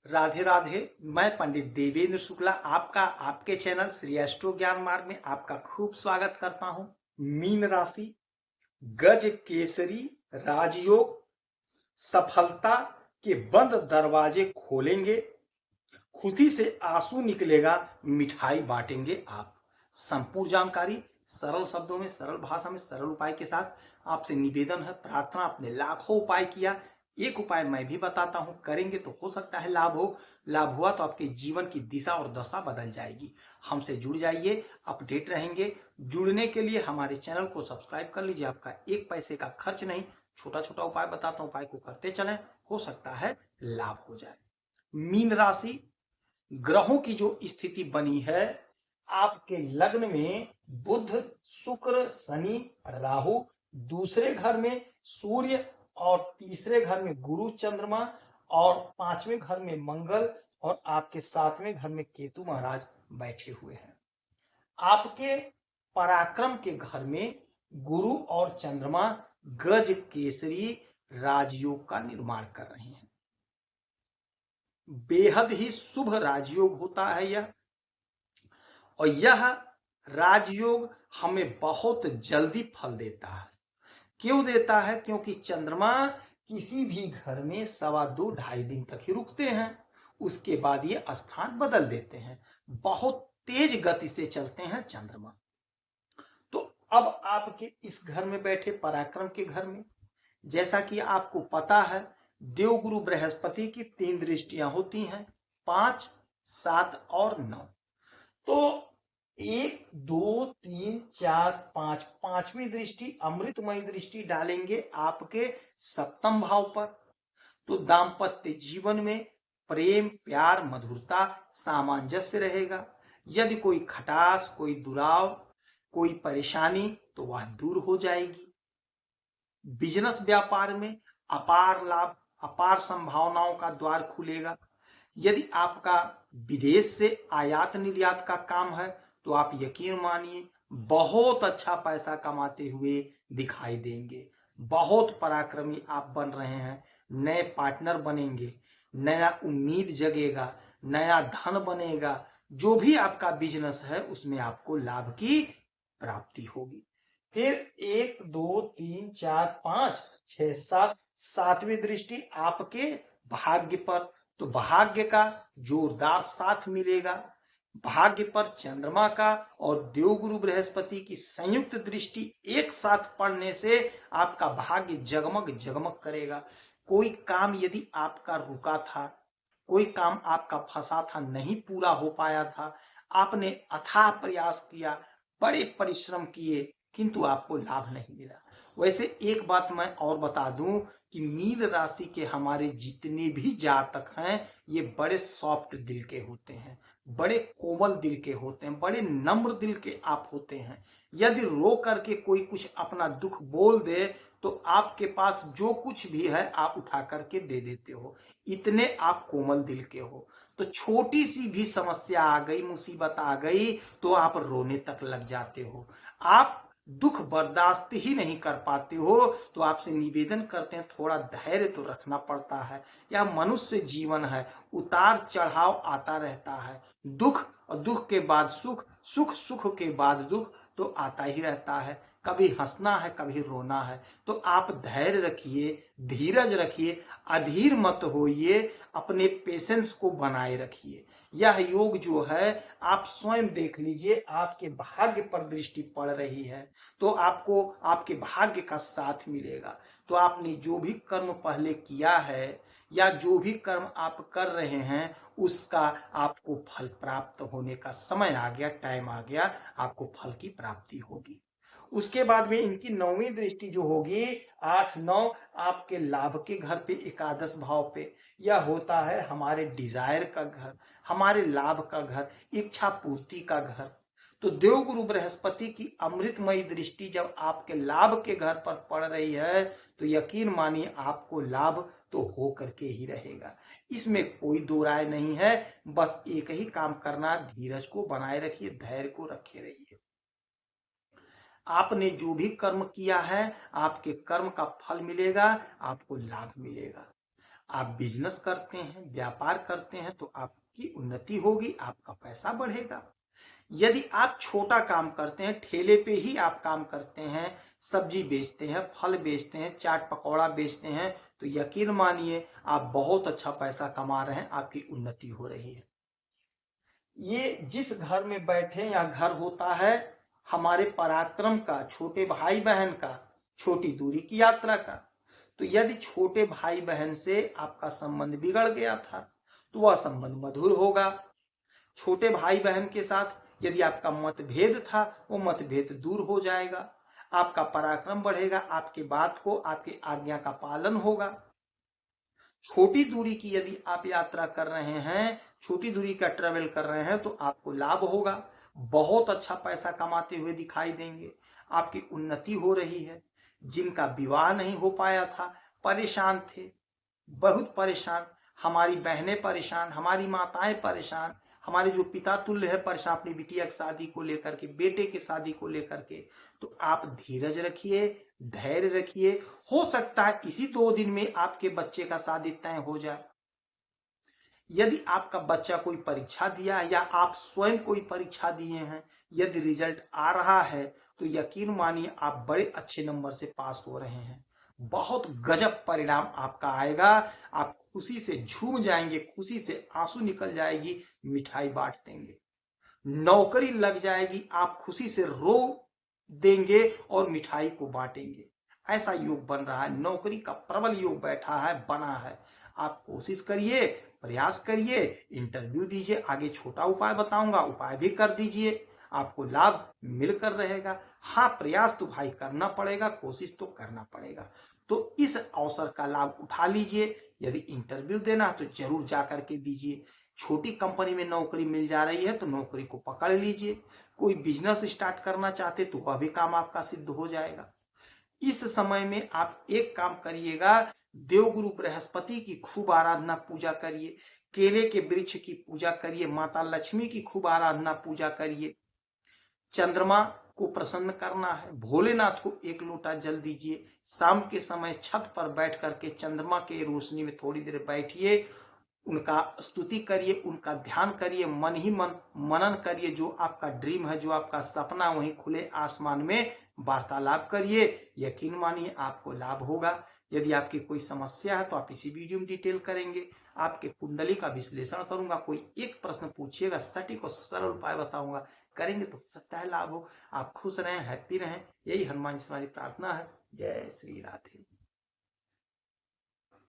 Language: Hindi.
राधे राधे। मैं पंडित देवेंद्र शुक्ला आपका आपके चैनल श्री एस्ट्रो ज्ञान मार्ग में आपका खूब स्वागत करता हूं। मीन राशि, गज केसरी राजयोग, सफलता के बंद दरवाजे खोलेंगे, खुशी से आंसू निकलेगा, मिठाई बांटेंगे आप। संपूर्ण जानकारी सरल शब्दों में, सरल भाषा में, सरल उपाय के साथ आपसे निवेदन है, प्रार्थना। आपने लाखों उपाय किया, एक उपाय मैं भी बताता हूं, करेंगे तो हो सकता है लाभ हो। लाभ हुआ तो आपके जीवन की दिशा और दशा बदल जाएगी। हमसे जुड़ जाइए, अपडेट रहेंगे। जुड़ने के लिए हमारे चैनल को सब्सक्राइब कर लीजिए, आपका एक पैसे का खर्च नहीं। छोटा छोटा उपाय बताता हूं, उपाय को करते चलें, हो सकता है लाभ हो जाए। मीन राशि, ग्रहों की जो स्थिति बनी है, आपके लग्न में बुध, शुक्र, शनि, राहु, दूसरे घर में सूर्य और तीसरे घर में गुरु चंद्रमा और पांचवें घर में मंगल और आपके सातवें घर में केतु महाराज बैठे हुए हैं। आपके पराक्रम के घर में गुरु और चंद्रमा गज केसरी राजयोग का निर्माण कर रहे हैं। बेहद ही शुभ राजयोग होता है यह, और यह राजयोग हमें बहुत जल्दी फल देता है। क्यों देता है? क्योंकि चंद्रमा किसी भी घर में 2.25-2.5 दिन तक ही रुकते हैं, उसके बाद ये स्थान बदल देते हैं। बहुत तेज गति से चलते हैं चंद्रमा। तो अब आपके इस घर में बैठे पराक्रम के घर में, जैसा कि आपको पता है, देवगुरु बृहस्पति की 3 दृष्टियां होती हैं, 5, 7 और 9। तो 1, 2, 3, 4, 5, पांचवी दृष्टि अमृतमयी दृष्टि डालेंगे आपके सप्तम भाव पर। तो दाम्पत्य जीवन में प्रेम, प्यार, मधुरता, सामंजस्य रहेगा। यदि कोई खटास, कोई दुराव, कोई परेशानी, तो वह दूर हो जाएगी। बिजनेस व्यापार में अपार लाभ, अपार संभावनाओं का द्वार खुलेगा। यदि आपका विदेश से आयात निर्यात का काम है तो आप यकीन मानिए बहुत अच्छा पैसा कमाते हुए दिखाई देंगे। बहुत पराक्रमी आप बन रहे हैं, नए पार्टनर बनेंगे, नया उम्मीद जगेगा, नया धन बनेगा। जो भी आपका बिजनेस है उसमें आपको लाभ की प्राप्ति होगी। फिर 1, 2, 3, 4, 5, 6, 7, सातवीं दृष्टि आपके भाग्य पर। तो भाग्य का जोरदार साथ मिलेगा। भाग्य पर चंद्रमा का और देवगुरु बृहस्पति की संयुक्त दृष्टि एक साथ पड़ने से आपका भाग्य जगमग जगमग करेगा। कोई काम यदि आपका रुका था, कोई काम आपका फंसा था, नहीं पूरा हो पाया था, आपने अथाह प्रयास किया, बड़े परिश्रम किए, किंतु आपको लाभ नहीं मिला। वैसे एक बात मैं और बता दूं कि मीन राशि के हमारे जितने भी जातक हैं, ये बड़े सॉफ्ट दिल के होते हैं, बड़े कोमल दिल के होते हैं, बड़े नम्र दिल के आप होते हैं। यदि रो करके कोई कुछ अपना दुख बोल दे तो आपके पास जो कुछ भी है आप उठा करके दे देते हो, इतने आप कोमल दिल के हो। तो छोटी सी भी समस्या आ गई, मुसीबत आ गई, तो आप रोने तक लग जाते हो, आप दुख बर्दाश्त ही नहीं कर पाते हो। तो आपसे निवेदन करते हैं, थोड़ा धैर्य तो रखना पड़ता है। यह मनुष्य जीवन है, उतार चढ़ाव आता रहता है। दुख और दुख के बाद सुख, सुख सुख के बाद दुख तो आता ही रहता है। कभी हंसना है, कभी रोना है। तो आप धैर्य रखिए, धीरज रखिए, अधीर मत होइए, अपने पेशेंस को बनाए रखिए। यह योग जो है आप स्वयं देख लीजिए, आपके भाग्य पर दृष्टि पड़ रही है तो आपको आपके भाग्य का साथ मिलेगा। तो आपने जो भी कर्म पहले किया है या जो भी कर्म आप कर रहे हैं, उसका आपको फल प्राप्त होने का समय आ गया, टाइम आ गया, आपको फल की प्राप्ति होगी। उसके बाद में इनकी 9वीं दृष्टि जो होगी, 8, 9 आपके लाभ के घर पे, एकादश भाव पे। यह होता है हमारे डिजायर का घर, हमारे लाभ का घर, इच्छा पूर्ति का घर। तो देवगुरु बृहस्पति की अमृतमयी दृष्टि जब आपके लाभ के घर पर पड़ रही है तो यकीन मानिए आपको लाभ तो हो करके ही रहेगा। इसमें कोई दो राय नहीं है। बस एक ही काम करना, धीरज को बनाए रखिए, धैर्य को रखे रहिए। आपने जो भी कर्म किया है, आपके कर्म का फल मिलेगा, आपको लाभ मिलेगा। आप बिजनेस करते हैं, व्यापार करते हैं तो आपकी उन्नति होगी, आपका पैसा बढ़ेगा। यदि आप छोटा काम करते हैं, ठेले पे ही आप काम करते हैं, सब्जी बेचते हैं, फल बेचते हैं, चाट पकौड़ा बेचते हैं, तो यकीन मानिए आप बहुत अच्छा पैसा कमा रहे हैं, आपकी उन्नति हो रही है। ये जिस घर में बैठे या घर होता है हमारे पराक्रम का, छोटे भाई बहन का, छोटी दूरी की यात्रा का। तो यदि छोटे भाई बहन से आपका संबंध बिगड़ गया था तो वह संबंध मधुर होगा। छोटे भाई बहन के साथ यदि आपका मतभेद था वो मतभेद दूर हो जाएगा, आपका पराक्रम बढ़ेगा, आपके बात को, आपकी आज्ञा का पालन होगा। छोटी दूरी की यदि आप यात्रा कर रहे हैं, छोटी दूरी का ट्रेवल कर रहे हैं तो आपको लाभ होगा, बहुत अच्छा पैसा कमाते हुए दिखाई देंगे, आपकी उन्नति हो रही है। जिनका विवाह नहीं हो पाया था, परेशान थे, बहुत परेशान, हमारी बहनें परेशान, हमारी माताएं परेशान, हमारे जो पिता तुल्य है परेशान अपनी बिटिया की शादी को लेकर के, बेटे की शादी को लेकर के, तो आप धीरज रखिए, धैर्य रखिए। हो सकता है इसी 2 दिन में आपके बच्चे का शादी तय हो जाए। यदि आपका बच्चा कोई परीक्षा दिया या आप स्वयं कोई परीक्षा दिए हैं, यदि रिजल्ट आ रहा है तो यकीन मानिए आप बड़े अच्छे नंबर से पास हो रहे हैं, बहुत गजब परिणाम आपका आएगा, आप खुशी से झूम जाएंगे, खुशी से आंसू निकल जाएगी, मिठाई बांट देंगे, नौकरी लग जाएगी, आप खुशी से रो देंगे और मिठाई को बांटेंगे। ऐसा योग बन रहा है, नौकरी का प्रबल योग बैठा है, बना है। आप कोशिश करिए, प्रयास करिए, इंटरव्यू दीजिए, आगे छोटा उपाय बताऊंगा, उपाय भी कर दीजिए, आपको लाभ मिलकर रहेगा। हाँ, प्रयास तो भाई करना पड़ेगा, कोशिश तो करना पड़ेगा। तो इस अवसर का लाभ उठा लीजिए। यदि इंटरव्यू देना तो जरूर जाकर के दीजिए। छोटी कंपनी में नौकरी मिल जा रही है तो नौकरी को पकड़ लीजिए। कोई बिजनेस स्टार्ट करना चाहते तो वह भी काम आपका सिद्ध हो जाएगा। इस समय में आप एक काम करिएगा, देवगुरु बृहस्पति की खूब आराधना पूजा करिए, केले के वृक्ष की पूजा करिए, माता लक्ष्मी की खूब आराधना पूजा करिए, चंद्रमा को प्रसन्न करना है, भोलेनाथ को 1 लोटा जल दीजिए, शाम के समय छत पर बैठ करके चंद्रमा के रोशनी में थोड़ी देर बैठिए, उनका स्तुति करिए, उनका ध्यान करिए, मन ही मन मनन करिए, जो आपका ड्रीम है, जो आपका सपना, वहीं खुले आसमान में वार्तालाप करिए, यकीन मानिए आपको लाभ होगा। यदि आपकी कोई समस्या है तो आप इसी वीडियो में डिटेल करेंगे, आपके कुंडली का विश्लेषण करूंगा, कोई एक प्रश्न पूछिएगा, सटीक और सरल उपाय बताऊंगा, करेंगे तो हो सकता है लाभ हो। आप खुश रहें, हैप्पी रहें, यही हनुमान जी से हमारी प्रार्थना है। जय श्री राधे।